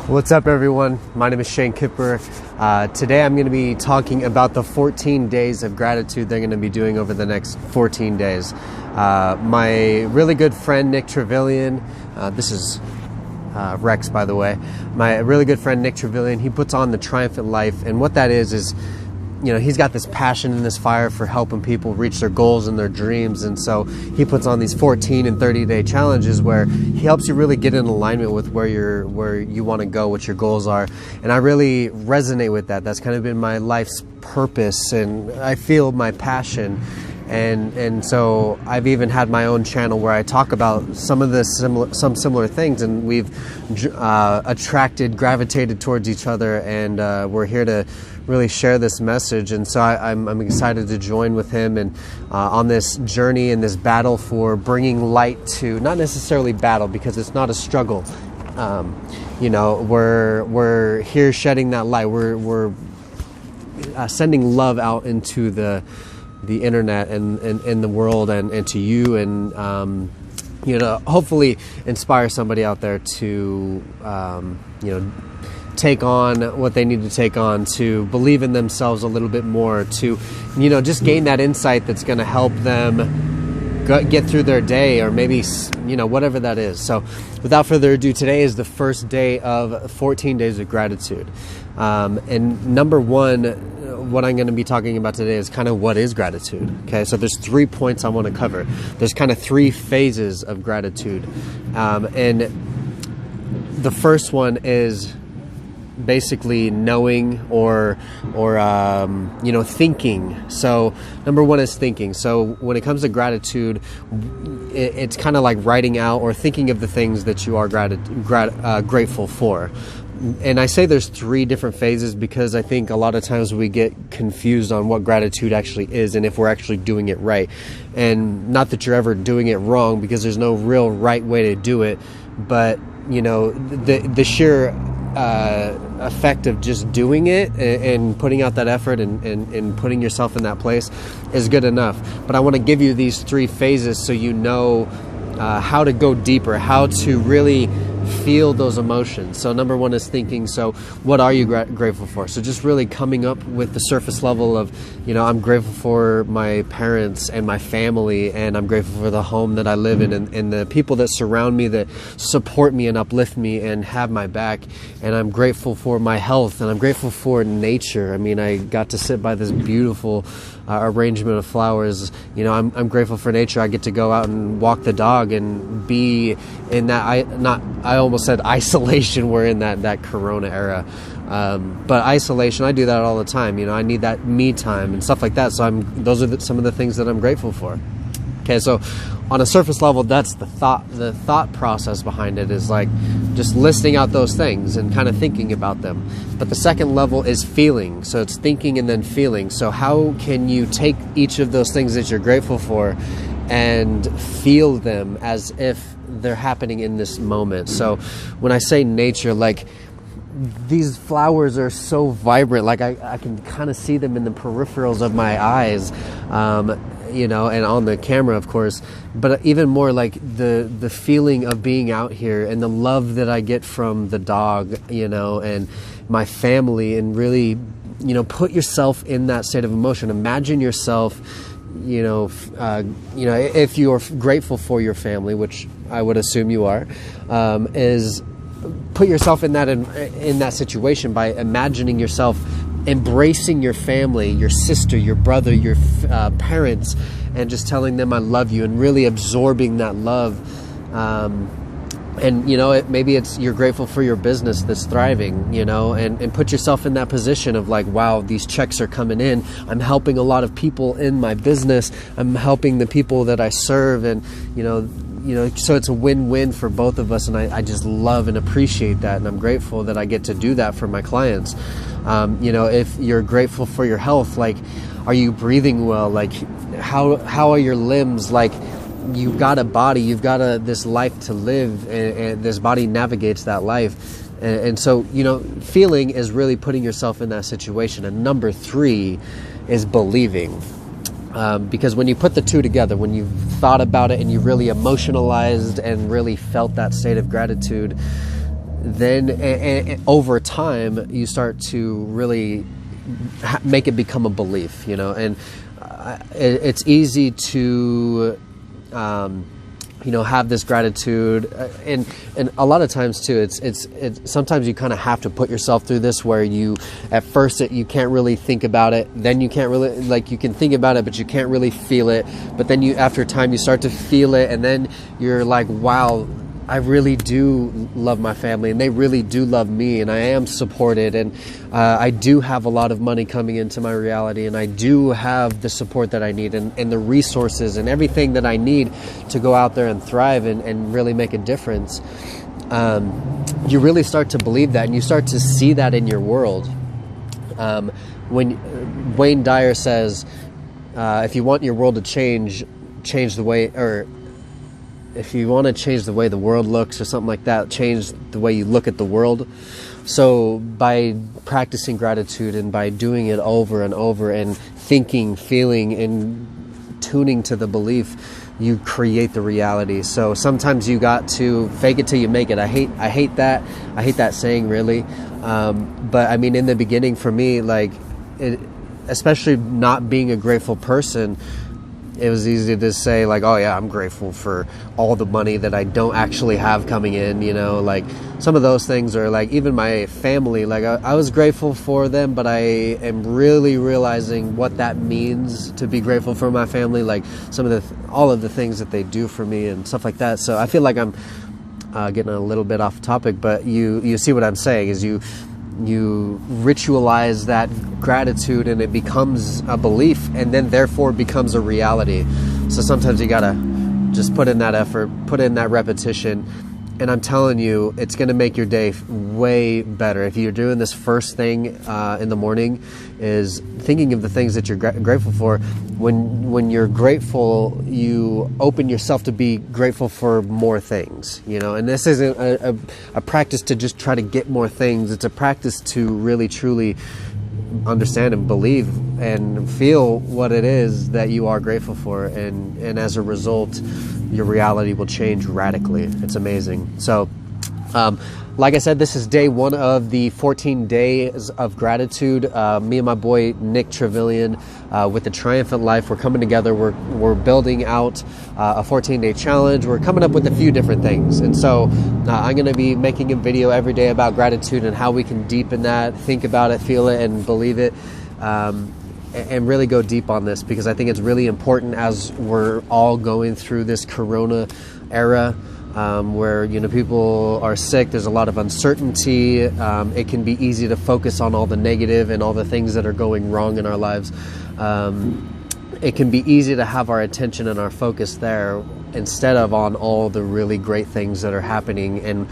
What's up, everyone? My name is Shane Kipper. Today I'm going to be talking about the 14 days of gratitude they're going to be doing over the next 14 days. My really good friend Nick Trevelyan, this is Rex, by the way. My really good friend Nick Trevelyan, he puts on the Triumphant Life, and what that is, you know, he's got this passion and this fire for helping people reach their goals and their dreams. And so he puts on these 14 and 30-day challenges where he helps you really get in alignment with where you want to go, what your goals are. And I really resonate with that. That's kind of been my life's purpose, and I feel my passion. And so I've even had my own channel where I talk about some of the similar things, and we've gravitated towards each other, and we're here to really share this message. And so I'm excited to join with him and on this journey and this battle for bringing light to, not necessarily battle because it's not a struggle. You know, we're here shedding that light. We're sending love out into the internet and the world and to you, and you know, hopefully inspire somebody out there to you know, take on what they need to take on, to believe in themselves a little bit more, to, you know, just gain that insight that's going to help them get through their day, or maybe, you know, whatever that is. So without further ado, today is the first day of 14 days of gratitude. And number one, what I'm going to be talking about today is kind of what is gratitude. Okay, so there's 3 points I want to cover. There's kind of 3 phases of gratitude. And the first one is basically knowing or you know, thinking. So number one is thinking. So when it comes to gratitude, it's kind of like writing out or thinking of the things that you are grateful for. And I say there's 3 different phases because I think a lot of times we get confused on what gratitude actually is and if we're actually doing it right. And not that you're ever doing it wrong, because there's no real right way to do it, but you know, the sheer effect of just doing it and putting out that effort and putting yourself in that place is good enough. But I want to give you these 3 phases so you know how to go deeper, how to really feel those emotions. So number one is thinking. So what are you grateful for? So just really coming up with the surface level of, you know, I'm grateful for my parents and my family, and I'm grateful for the home that I live in, and the people that surround me, that support me and uplift me and have my back. And I'm grateful for my health, and I'm grateful for nature. I mean, I got to sit by this beautiful arrangement of flowers. You know, I'm grateful for nature. I get to go out and walk the dog and be in that, I almost said isolation. We're in that Corona era. But isolation, I do that all the time. You know, I need that me time and stuff like that. So those are some of the things that I'm grateful for. Okay, so on a surface level, that's the thought process behind it, is like just listing out those things and kind of thinking about them. But the second level is feeling. So it's thinking and then feeling. So how can you take each of those things that you're grateful for and feel them as if they're happening in this moment? So when I say nature, like, these flowers are so vibrant, like I can kind of see them in the peripherals of my eyes, you know, and on the camera, of course. But even more, like the feeling of being out here and the love that I get from the dog, you know, and my family, and really, you know, put yourself in that state of emotion. Imagine yourself, you know, if you're grateful for your family, which I would assume you are, is put yourself in that situation by imagining yourself embracing your family, your sister, your brother, your parents, and just telling them I love you, and really absorbing that love. And you know, maybe you're grateful for your business that's thriving, you know, and put yourself in that position of like, wow, these checks are coming in. I'm helping a lot of people in my business. I'm helping the people that I serve, and you know, so it's a win-win for both of us. And I just love and appreciate that. And I'm grateful that I get to do that for my clients. You know, if you're grateful for your health, like, are you breathing well? Like, how are your limbs? Like, you've got a body, you've got this life to live, and this body navigates that life. And so, you know, feeling is really putting yourself in that situation. And number 3 is believing. Because when you put the 2 together, when you've thought about it and you really emotionalized and really felt that state of gratitude, then and over time you start to really make it become a belief, you know. And it's easy to have this gratitude, and a lot of times too, it's sometimes you kind of have to put yourself through this, where you at first you can't really think about it, then you can't really, like, you can think about it but you can't really feel it, but then after time you start to feel it, and then you're like, wow, I really do love my family, and they really do love me, and I am supported, and I do have a lot of money coming into my reality, and I do have the support that I need, and the resources and everything that I need to go out there and thrive and really make a difference. You really start to believe that, and you start to see that in your world. When Wayne Dyer says, if you want your world to change the way, or if you want to change the way the world looks or something like that, change the way you look at the world. So by practicing gratitude and by doing it over and over and thinking, feeling, and tuning to the belief, you create the reality. So sometimes you got to fake it till you make it. I hate that saying, really. But I mean, in the beginning for me, like, especially not being a grateful person, it was easy to say, like, oh yeah, I'm grateful for all the money that I don't actually have coming in, you know, like some of those things. Are like, even my family, like I was grateful for them, but I am really realizing what that means to be grateful for my family, like all of the things that they do for me and stuff like that. So I feel like I'm getting a little bit off topic, but you see what I'm saying is you ritualize that gratitude, and it becomes a belief, and then therefore becomes a reality. So sometimes you gotta just put in that effort, put in that repetition, and I'm telling you, it's gonna make your day way better. If you're doing this first thing in the morning, is thinking of the things that you're grateful for. When you're grateful, you open yourself to be grateful for more things, you know. And this isn't a practice to just try to get more things. It's a practice to really truly understand and believe and feel what it is that you are grateful for, and as a result, your reality will change radically. It's amazing. So like I said, this is day 1 of the 14 days of gratitude. Me and my boy Nick Trevelyan with the Triumphant Life, we're coming together. We're building out a 14-day challenge. We're coming up with a few different things, and so I'm going to be making a video every day about gratitude and how we can deepen that, think about it, feel it, and believe it, and really go deep on this, because I think it's really important as we're all going through this Corona era. Where, you know, people are sick, there's a lot of uncertainty, it can be easy to focus on all the negative and all the things that are going wrong in our lives. It can be easy to have our attention and our focus there instead of on all the really great things that are happening. And,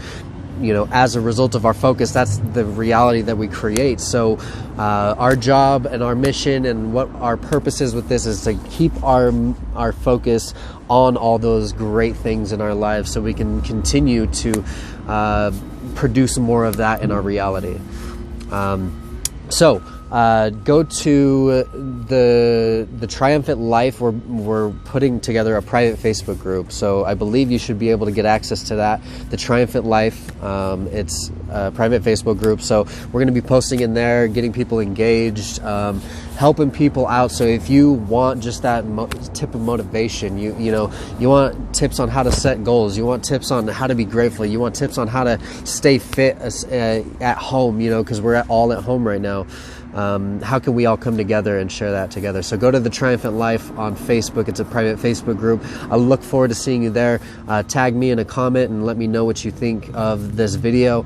you know, as a result of our focus, that's the reality that we create. So our job and our mission and what our purpose is with this is to keep our focus on all those great things in our lives, so we can continue to produce more of that in our reality. So go to the Triumphant Life. We're putting together a private Facebook group, so I believe you should be able to get access to that. The Triumphant Life, it's a private Facebook group, so we're going to be posting in there, getting people engaged, helping people out. So if you want just that tip of motivation, you know, you want tips on how to set goals, you want tips on how to be grateful, you want tips on how to stay fit at home, you know, because we're all at home right now. How can we all come together and share that together? So go to the Triumphant Life on Facebook. It's a private Facebook group. I look forward to seeing you there. Tag me in a comment and let me know what you think of this video.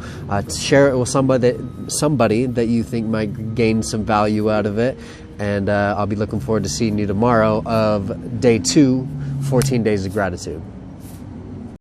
Share it with somebody that you think might gain some value out of it. And I'll be looking forward to seeing you tomorrow of day 2, 14 days of gratitude.